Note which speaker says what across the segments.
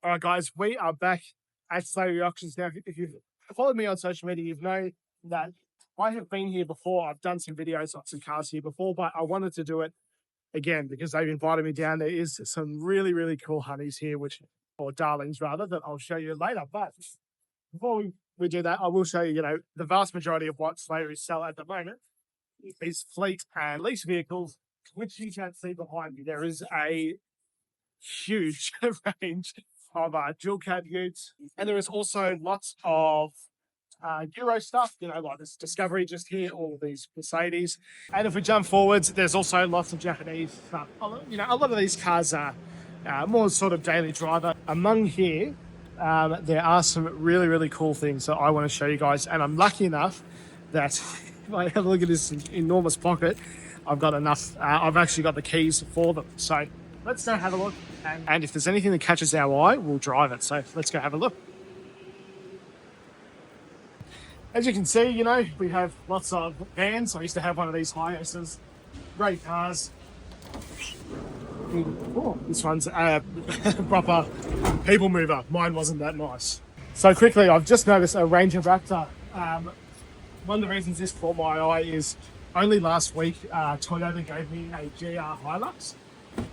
Speaker 1: All right, guys, we are back at Slattery Auctions now. If you've followed me on social media, you've known that I have been here before. I've done some videos on some cars here before, but I wanted to do it again because they've invited me down. There is some really, really cool honeys here, or darlings rather, that I'll show you later. But before we do that, I will show you, the vast majority of what Slattery sell at the moment is fleet and lease vehicles, which you can see behind me. There is a huge range of dual cab utes, and there is also lots of Euro stuff, like this Discovery just here, all of these Mercedes. And if we jump forwards, there's also lots of Japanese stuff. A lot of these cars are more sort of daily driver. Among here, there are some really, really cool things that I want to show you guys, and I'm lucky enough that if I have a look at this enormous pocket, I've got enough, I've actually got the keys for them. So let's go have a look. And if there's anything that catches our eye, we'll drive it. So let's go have a look. As you can see, we have lots of vans. I used to have one of these Hiaces. Great cars. Oh, this one's a proper people mover. Mine wasn't that nice. So quickly, I've just noticed a Ranger Raptor. One of the reasons this caught my eye is only last week, Toyota gave me a GR Hilux,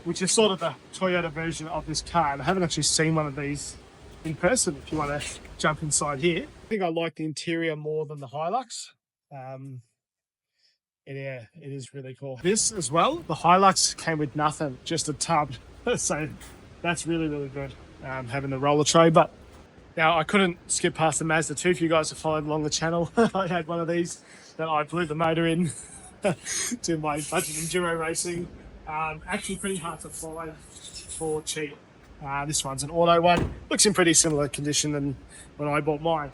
Speaker 1: which is sort of the Toyota version of this car. And I haven't actually seen one of these in person. If you want to jump inside here, I think I like the interior more than the Hilux. Yeah, it is really cool. This as well, the Hilux came with nothing, just a tub. So that's really, really good, having the roller tray. But now I couldn't skip past the Mazda 2. If you guys have followed along the channel, I had one of these that I blew the motor in to my budget enduro racing. Actually pretty hard to follow for cheap. This one's an auto one. Looks in pretty similar condition than when I bought mine.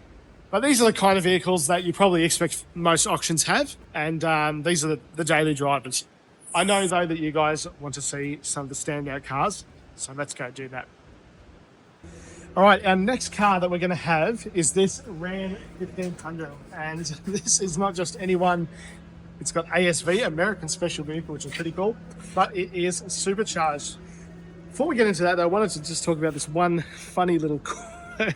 Speaker 1: But these are the kind of vehicles that you probably expect most auctions have. And these are the daily drivers. I know, though, that you guys want to see some of the standout cars. So let's go do that. All right, our next car that we're going to have is this Ram 1500. And this is not just any one. It's got ASV, American Special Vehicle, which is pretty cool. But it is supercharged. Before we get into that, though, I wanted to just talk about this one funny little quirk.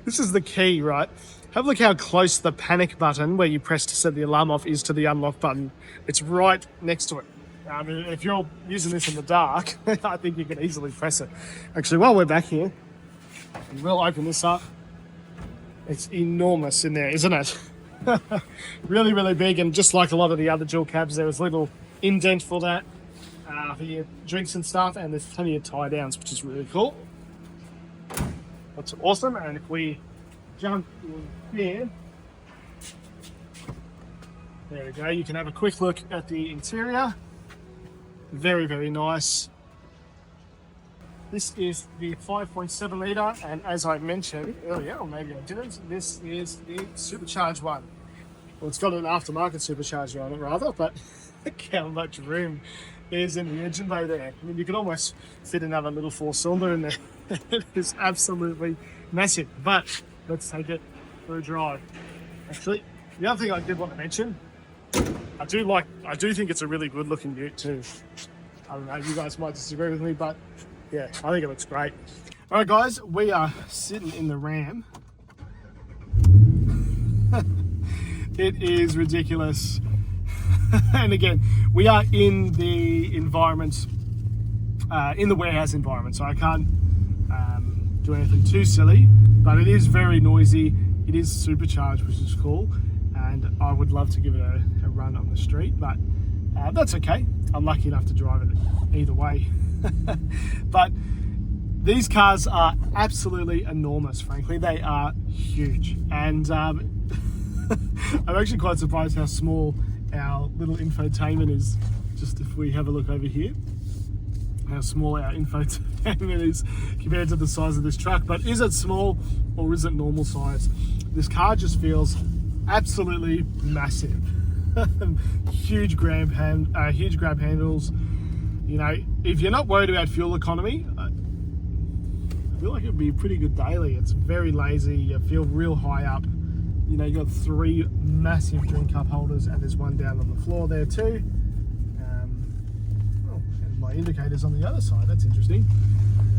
Speaker 1: This is the key, right? Have a look how close the panic button, where you press to set the alarm off, is to the unlock button. It's right next to it. If you're using this in the dark, I think you can easily press it. Actually, while we're back here, we'll open this up. It's enormous in there, isn't it? Really, really big, and just like a lot of the other dual cabs, there was a little indent for that, for your drinks and stuff, and there's plenty of tie downs, which is really cool. That's awesome. And if we jump in here, there we go. You can have a quick look at the interior. Very, very nice. This is the 5.7 litre, and as I mentioned earlier, or maybe I didn't, this is the supercharged one. Well, it's got an aftermarket supercharger on it rather, but look how much room is in the engine bay there. I mean, you could almost fit another little 4-cylinder in there. It is absolutely massive, but let's take it for a drive. Actually, the other thing I did want to mention, I do think it's a really good looking ute too. I don't know, you guys might disagree with me, but yeah, I think it looks great. All right, guys, we are sitting in the Ram. It is ridiculous. And again, we are in the environment, in the warehouse environment, so I can't do anything too silly, but it is very noisy. It is supercharged, which is cool, and I would love to give it a run on the street, but that's okay. I'm lucky enough to drive it either way. But these cars are absolutely enormous, frankly. They are huge, and I'm actually quite surprised how small our little infotainment is. Just if we have a look over here, how small our infotainment is compared to the size of this truck. But is it small or is it normal size? This car just feels absolutely massive. Huge grab handles. If you're not worried about fuel economy, I feel like it'd be a pretty good daily. It's very lazy. You feel real high up. You got 3 massive drink cup holders, and there's one down on the floor there too. And my indicators on the other side. That's interesting.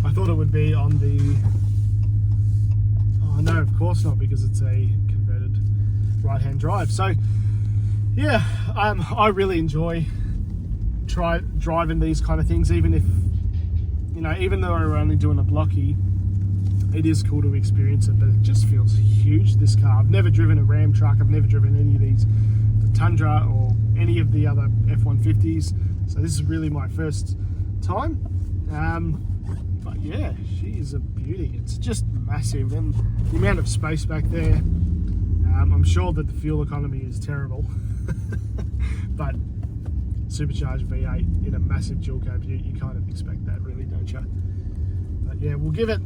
Speaker 1: I thought it would be on the No, of course not, because it's a converted right-hand drive. So yeah, I really enjoy driving these kind of things, even if, you know, even though we're only doing a blocky, it is cool to experience it. But it just feels huge, this car. I've never driven a Ram truck, I've never driven any of these, the Tundra or any of the other F-150s, so this is really my first time. But yeah, she is a beauty. It's just massive, and the amount of space back there, I'm sure that the fuel economy is terrible. But supercharged V8 in a massive dual cab, you kind of expect that, really, don't you? But yeah, we'll give it,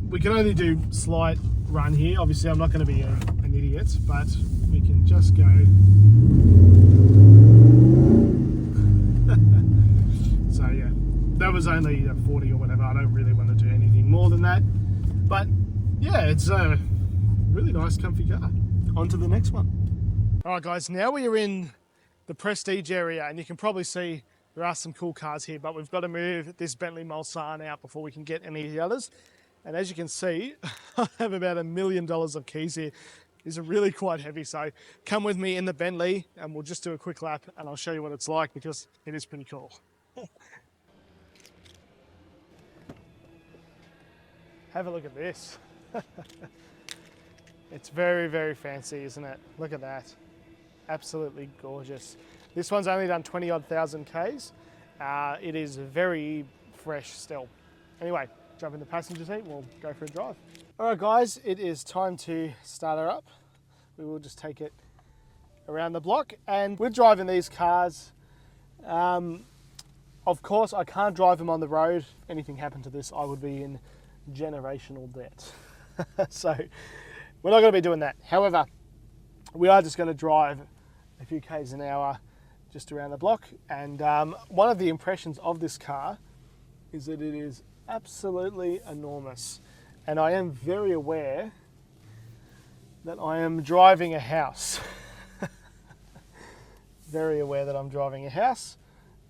Speaker 1: we can only do slight run here. Obviously I'm not going to be an idiot, but we can just go. So yeah, that was only 40 or whatever. I don't really want to do anything more than that, but yeah, it's a really nice comfy car. On to the next one. All right guys, now we are in the Prestige area, and you can probably see there are some cool cars here, but we've got to move this Bentley Mulsanne out before we can get any of the others. And as you can see, I have about $1 million of keys here. These are really quite heavy, so come with me in the Bentley and we'll just do a quick lap and I'll show you what it's like, because it is pretty cool. Have a look at this. It's very, very fancy, isn't it? Look at that. Absolutely gorgeous. This one's only done 20 odd thousand Ks. It is very fresh still. Anyway, jump in the passenger seat, we'll go for a drive. All right guys, it is time to start her up. We will just take it around the block, and we're driving these cars. Of course, I can't drive them on the road. If anything happened to this, I would be in generational debt. So we're not going to be doing that. However, we are just going to drive a few Ks an hour just around the block. And one of the impressions of this car is that it is absolutely enormous. And I am very aware that I am driving a house. Very aware that I'm driving a house,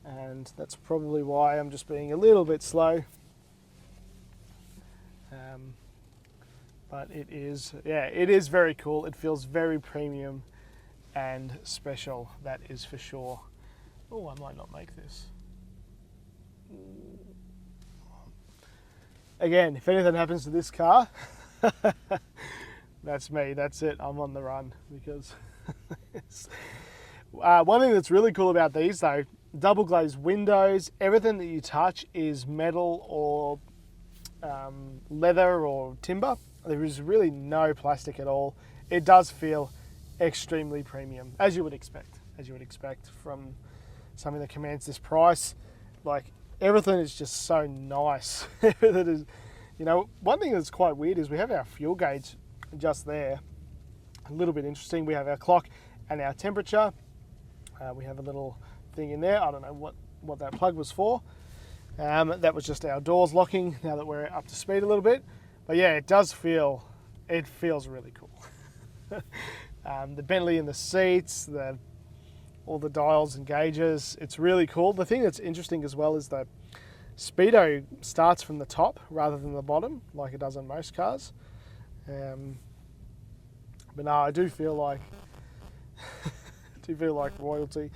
Speaker 1: and that's probably why I'm just being a little bit slow. But it is, yeah, it is very cool. It feels very premium and special, that is for sure. Oh, I might not make this. Again, if anything happens to this car, that's me, that's it, I'm on the run, because one thing that's really cool about these though, double glazed windows, everything that you touch is metal or leather or timber. There is really no plastic at all. It does feel extremely premium, as you would expect from something that commands this price. Like, everything is just so nice. That is, you know, one thing that's quite weird is we have our fuel gauge just there. A little bit interesting. We have our clock and our temperature. We have a little thing in there. I don't know what that plug was for. That was just our doors locking, now that we're up to speed a little bit. But yeah, it does feel, it feels really cool. The Bentley in the seats, all the dials and gauges, it's really cool. The thing that's interesting as well is the speedo starts from the top rather than the bottom, like it does on most cars. But no, I do feel like royalty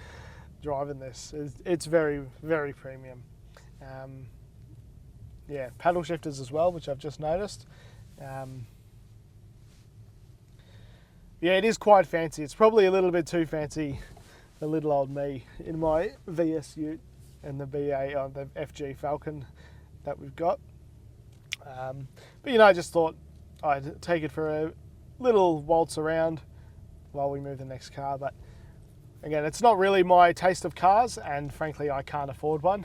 Speaker 1: driving this. It's very, very premium. Yeah, paddle shifters as well, which I've just noticed. Yeah, it is quite fancy. It's probably a little bit too fancy for little old me in my VS Ute and the BA, the FG Falcon that we've got. But you know, I just thought I'd take it for a little waltz around while we move the next car. But again, it's not really my taste of cars, and frankly, I can't afford one.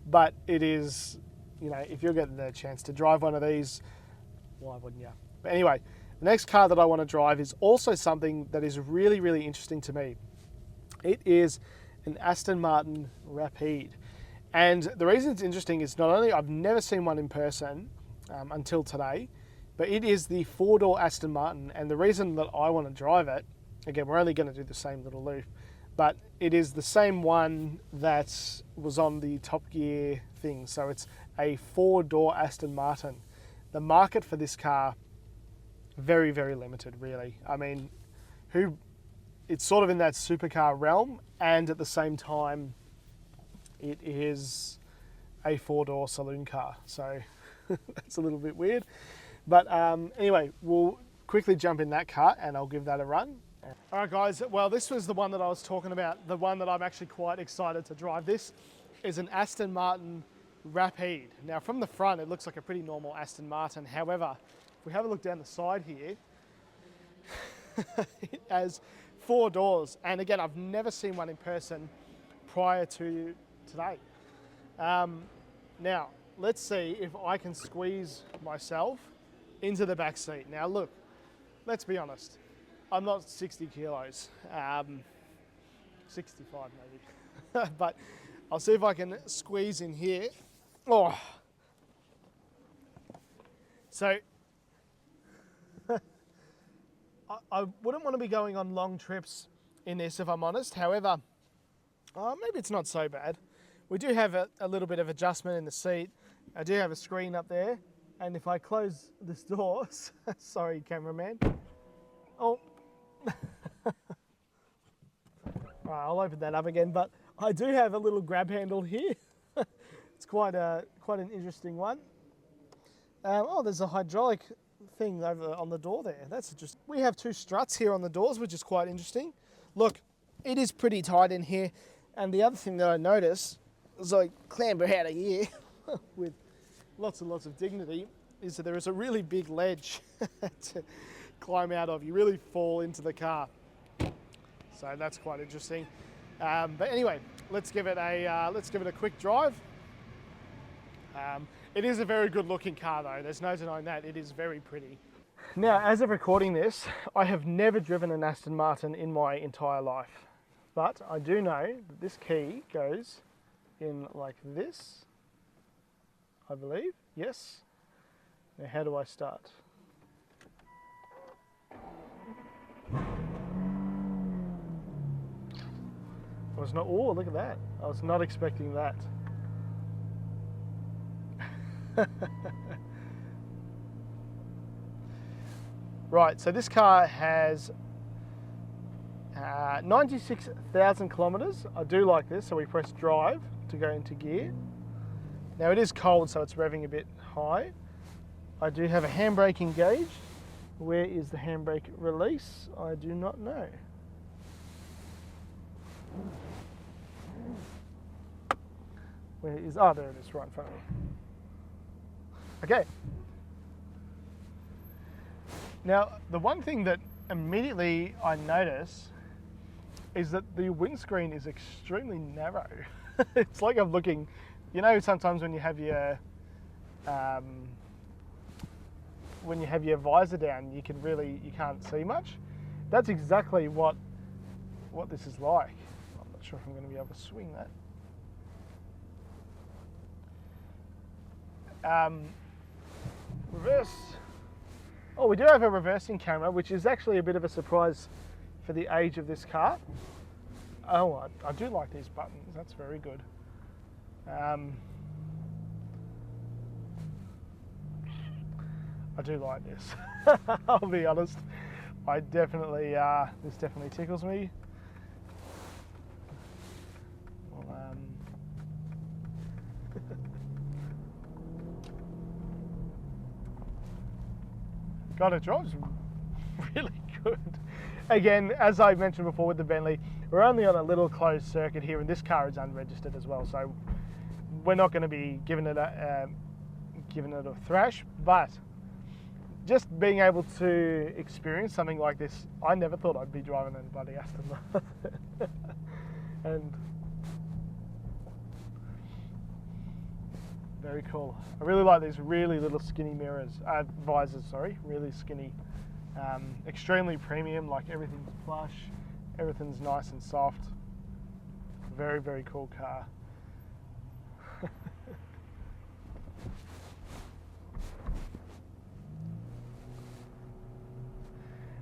Speaker 1: But it is, you know, if you're getting the chance to drive one of these, why wouldn't you? But anyway, the next car that I want to drive is also something that is really, really interesting to me. It is an Aston Martin Rapide. And the reason it's interesting is not only I've never seen one in person until today, but it is the four-door Aston Martin. And the reason that I want to drive it, again, we're only going to do the same little loop, but it is the same one that was on the Top Gear thing. So it's a four-door Aston Martin. The market for this car very, very limited, really. I mean, it's sort of in that supercar realm, and at the same time, it is a 4-door saloon car. So that's a little bit weird. But anyway, we'll quickly jump in that car and I'll give that a run. All right, guys. Well, this was the one that I was talking about, the one that I'm actually quite excited to drive. This is an Aston Martin Rapide. Now, from the front, it looks like a pretty normal Aston Martin. However, if we have a look down the side here, it has 4 doors. And again, I've never seen one in person prior to today. Now, let's see if I can squeeze myself into the back seat. Now, look, let's be honest. I'm not 60 kilos, 65 maybe, but I'll see if I can squeeze in here. Oh, so I wouldn't want to be going on long trips in this if I'm honest. However, maybe it's not so bad. We do have a little bit of adjustment in the seat. I do have a screen up there, and if I close this door, sorry cameraman. Oh. All right, I'll open that up again, but I do have a little grab handle here. It's quite an interesting one. Oh, there's a hydraulic thing over on the door there. That's just. We have 2 struts here on the doors, which is quite interesting. Look, it is pretty tight in here, and the other thing that I notice as I clamber out of here with lots and lots of dignity is that there is a really big ledge to climb out of. You really fall into the car. So that's quite interesting. But anyway, let's give it a quick drive. It is a very good looking car though. There's no denying that. It is very pretty. Now, as of recording this, I have never driven an Aston Martin in my entire life. But I do know that this key goes in like this, I believe. Yes. Now, how do I start? I was not, oh, look at that. I was not expecting that. Right, so this car has 96,000 kilometers. I do like this, so we press drive to go into gear. Now it is cold, so it's revving a bit high. I do have a handbrake engaged. Where is the handbrake release? I do not know. Where is, oh, there it is, right in front of me. Okay. Now, the one thing that immediately I notice is that the windscreen is extremely narrow. It's like I'm looking, you know, sometimes when you have your visor down, you can't see much. That's exactly what this is like. I'm not sure if I'm going to be able to swing that. Reverse. Oh, we do have a reversing camera, which is actually a bit of a surprise for the age of this car. Oh, I do like these buttons. That's very good. I do like this. I'll be honest. I definitely, this definitely tickles me. Well, God, it drives really good. Again, as I mentioned before with the Bentley, we're only on a little closed circuit here, and this car is unregistered as well, so we're not going to be giving it a thrash. But just being able to experience something like this, I never thought I'd be driving a bloody Aston Martin. And very cool. I really like these really little skinny visors, sorry, really skinny. Extremely premium, like everything's plush, everything's nice and soft. Very, very cool car.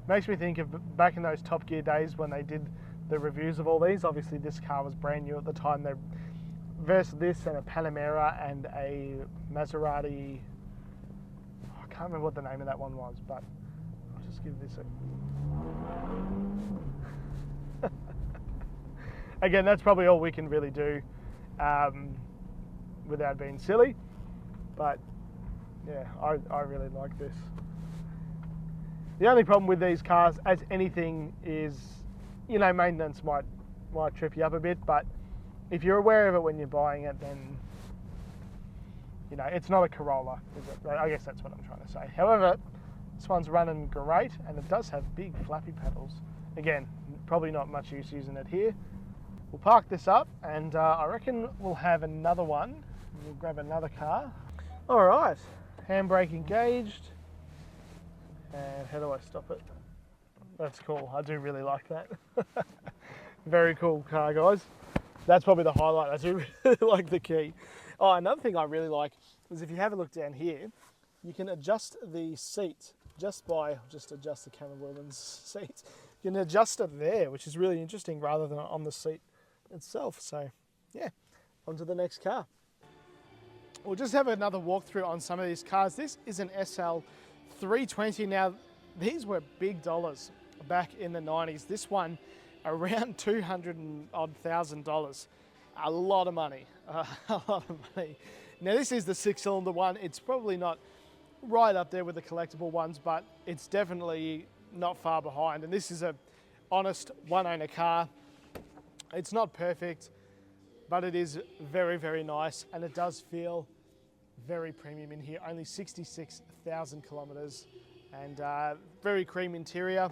Speaker 1: Makes me think of back in those Top Gear days when they did the reviews of all these. Obviously this car was brand new at the time. They versus this and a Panamera and a Maserati. I can't remember what the name of that one was, but just give this a... Again, that's probably all we can really do without being silly. But yeah, I really like this. The only problem with these cars, as anything, is, you know, maintenance might trip you up a bit, but if you're aware of it when you're buying it, then, you know, it's not a Corolla, is it? I guess that's what I'm trying to say. However, this one's running great, and it does have big flappy pedals. Again, probably not much use using it here. We'll park this up, and I reckon we'll have another one. We'll grab another car. All right, handbrake engaged. And how do I stop it? That's cool. I do really like that. Very cool car, guys. That's probably the highlight. I do really like the key. Oh, another thing I really like is if you have a look down here, you can adjust the seat just adjust the camera woman's seat. You can adjust it there, which is really interesting, rather than on the seat itself. So yeah, on to the next car. We'll just have another walkthrough on some of these cars. This is an SL 320. Now, these were big dollars back in the 90s. This one around $200,000. A lot of money, a lot of money. Now, this is the 6-cylinder one. It's probably not right up there with the collectible ones, but it's definitely not far behind. And this is a honest one-owner car. It's not perfect, but it is very, very nice, and it does feel very premium in here. Only 66,000 kilometers, and very cream interior.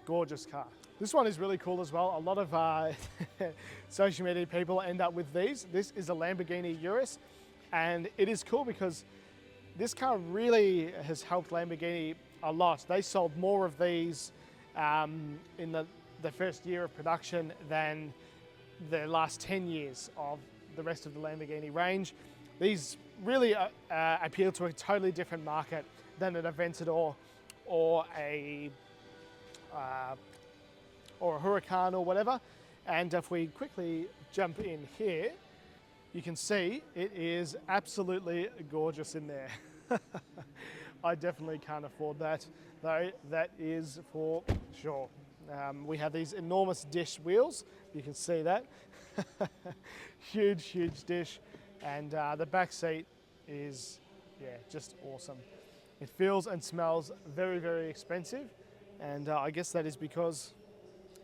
Speaker 1: Gorgeous car. This one is really cool as well. A lot of social media people end up with these. This is a Lamborghini Urus, and it is cool because this car really has helped Lamborghini a lot. They sold more of these in the first year of production than the last 10 years of the rest of the Lamborghini range. These really appeal to a totally different market than an Aventador or a Huracan or whatever. And if we quickly jump in here, you can see it is absolutely gorgeous in there. I definitely can't afford that, though, that is for sure. We have these enormous dish wheels, you can see that. Huge, huge dish. And the back seat is, yeah, just awesome. It feels and smells very, very expensive. And I guess that is because,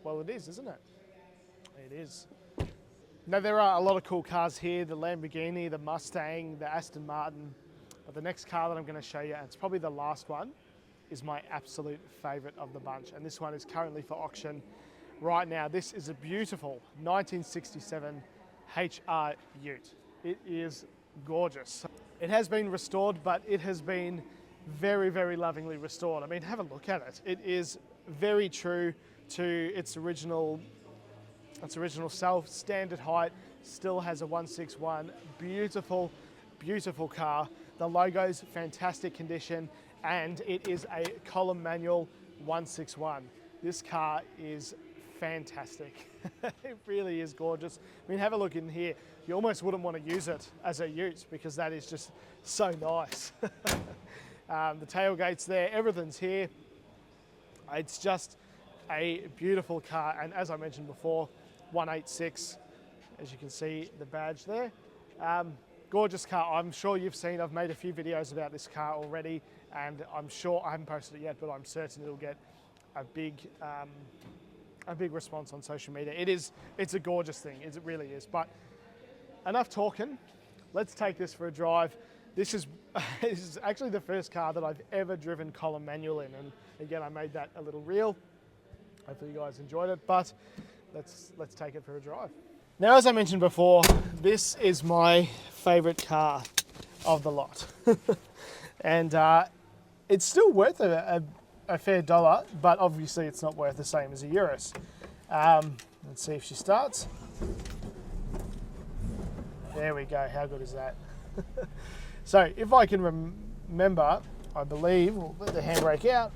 Speaker 1: well, it is, isn't it? It is. Now, there are a lot of cool cars here, the Lamborghini, the Mustang, the Aston Martin. But the next car that I'm going to show you, and it's probably the last one, is my absolute favorite of the bunch. And this one is currently for auction right now. This is a beautiful 1967 HR Ute. It is gorgeous. It has been restored, but it has been very, very lovingly restored. I mean, have a look at it. It is very true to its original self, standard height, still has a 161. Beautiful, beautiful car. The logo's fantastic condition, and it is a column manual 161. This car is fantastic. It really is gorgeous. I mean, have a look in here. You almost wouldn't want to use it as a ute because that is just so nice. The tailgate's there, everything's here. It's just a beautiful car, and as I mentioned before, 186, as you can see the badge there. Gorgeous car. I'm sure you've seen, I've made a few videos about this car already, and I'm sure, I haven't posted it yet, but I'm certain it'll get a big response on social media. It's a gorgeous thing, it really is. But enough talking, let's take this for a drive. This is actually the first car that I've ever driven column manual in, and again, I made that a little reel. Hopefully you guys enjoyed it, but let's take it for a drive. Now, as I mentioned before, this is my favorite car of the lot. And it's still worth a fair dollar, but obviously it's not worth the same as a Urus. Let's see if she starts. There we go, how good is that? So if I can remember, I believe, we'll let the handbrake out.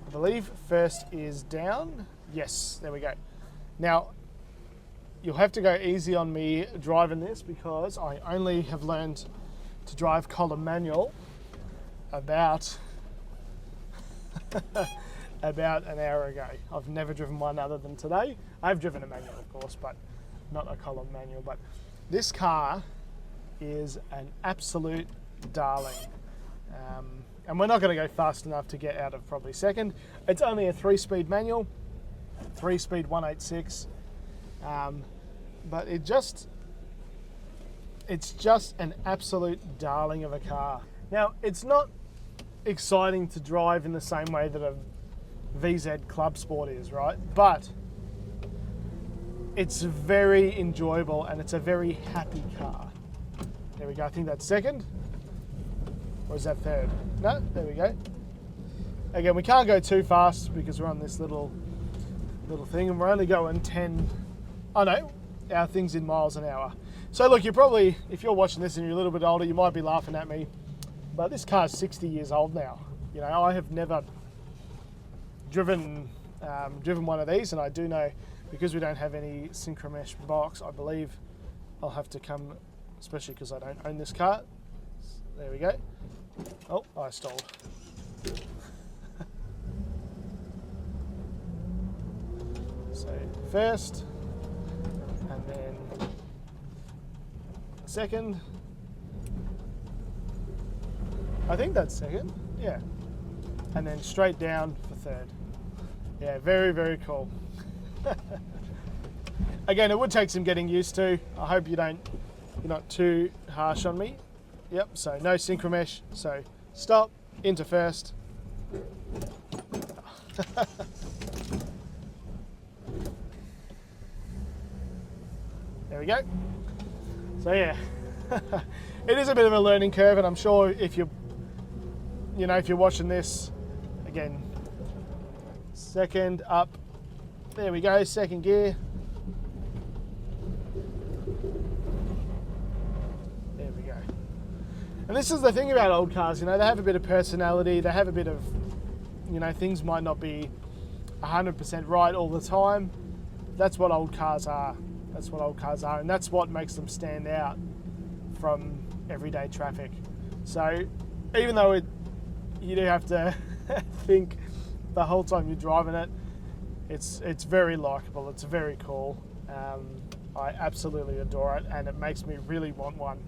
Speaker 1: I believe first is down. Yes, there we go. Now, you'll have to go easy on me driving this because I only have learned to drive column manual about about an hour ago. I've never driven one other than today. I've driven a manual, of course, but not a column manual. But this car is an absolute darling. And we're not going to go fast enough to get out of probably second. It's only a 3-speed manual, 3-speed 186. But it's just an absolute darling of a car. Now, it's not exciting to drive in the same way that a VZ Club Sport is, right? But it's very enjoyable and it's a very happy car. There we go, I think that's second. Or is that third? No, there we go. Again, we can't go too fast because we're on this little thing and we're only going 10, oh no, our thing's in miles an hour. So look, you're probably, if you're watching this and you're a little bit older, you might be laughing at me, but this car's 60 years old now. You know, I have never driven one of these, and I do know because we don't have any synchromesh box, I believe I'll have to come, especially because I don't own this car. There we go. Oh, I stalled. So first, and then second. I think that's second, yeah. And then straight down for third. Yeah, very, very cool. Again, it would take some getting used to. I hope you're not too harsh on me. Yep, so no synchromesh. So stop, into first. There we go. So yeah, it is a bit of a learning curve, and I'm sure if you're watching this, again, second up. There we go, second gear. There we go. And this is the thing about old cars, they have a bit of personality, they have a bit of, things might not be 100% right all the time. That's what old cars are. That's what old cars are, and that's what makes them stand out from everyday traffic. So even though you do have to think the whole time you're driving it, it's very likable, it's very cool. I absolutely adore it, and it makes me really want one.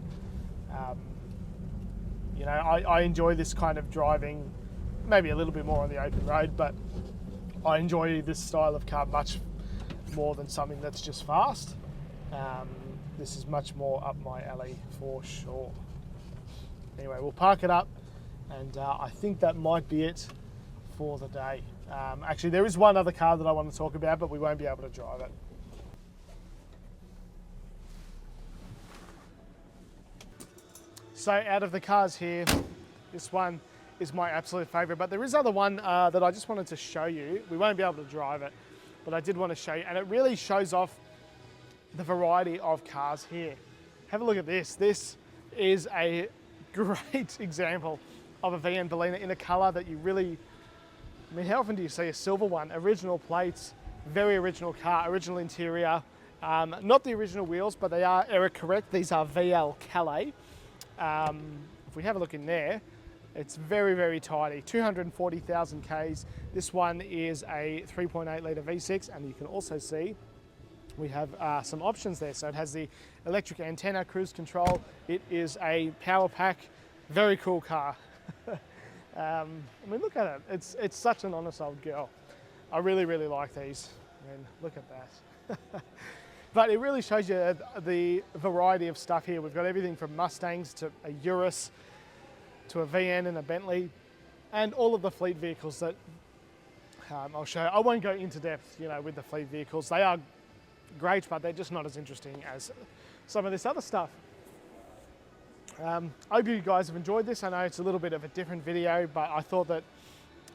Speaker 1: I enjoy this kind of driving, maybe a little bit more on the open road, but I enjoy this style of car much more than something that's just fast. This is much more up my alley for sure. Anyway, we'll park it up, and I think that might be it for the day. Actually, there is one other car that I want to talk about, but we won't be able to drive it. So out of the cars here, this one is my absolute favourite, but there is another one that I just wanted to show you. We won't be able to drive it, but I did want to show you, and it really shows off the variety of cars here. Have a look at this. This is a great example of a VN Berliner in a colour that you really, how often do you see a silver one? Original plates, very original car, original interior. Not the original wheels, but they are error correct. These are VL Calais. If we have a look in there, it's very, very tidy, 240,000 Ks. This one is a 3.8 litre V6, and you can also see we have some options there. So it has the electric antenna, cruise control. It is a power pack, very cool car. Look at it. It's such an honest old girl. I really, really like these. Look at that. But it really shows you the variety of stuff here. We've got everything from Mustangs to a Urus to a VN and a Bentley, and all of the fleet vehicles that I'll show you. I won't go into depth, with the fleet vehicles. They are great, but they're just not as interesting as some of this other stuff. I hope you guys have enjoyed this. I know it's a little bit of a different video, but I thought that,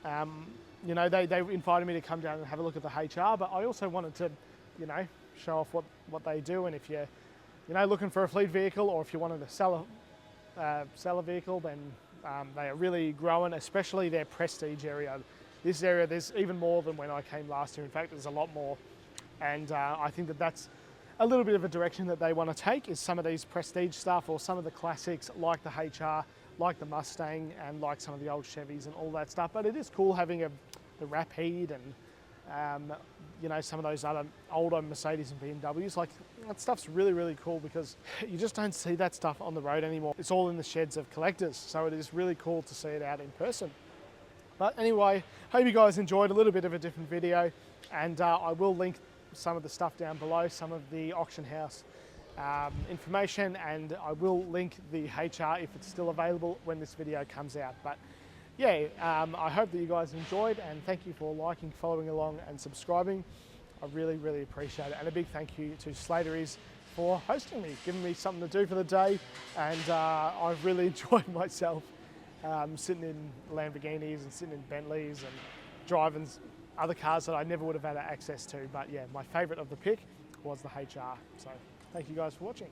Speaker 1: they invited me to come down and have a look at the HR, but I also wanted to, show off what they do. And if you're, looking for a fleet vehicle, or if you wanted to sell a vehicle, then they are really growing, especially their prestige area. This area, there's even more than when I came last year. In fact, there's a lot more. And I think that that's a little bit of a direction that they want to take, is some of these prestige stuff or some of the classics like the HR. like the Mustang and like some of the old Chevys and all that stuff. But it is cool having the Rapide and you know, some of those other older Mercedes and BMWs. Like, that stuff's really, really cool because you just don't see that stuff on the road anymore. It's all in the sheds of collectors, so it is really cool to see it out in person. But anyway, hope you guys enjoyed a little bit of a different video, and I will link some of the stuff down below, some of the auction house information, and I will link the HR if it's still available when this video comes out. But yeah, I hope that you guys enjoyed, and thank you for liking, following along and subscribing. I really, really appreciate it. And a big thank you to Slattery's for hosting me, giving me something to do for the day. And I've really enjoyed myself sitting in Lamborghinis and sitting in Bentleys and driving other cars that I never would have had access to. But yeah, my favorite of the pick was the HR. So thank you guys for watching.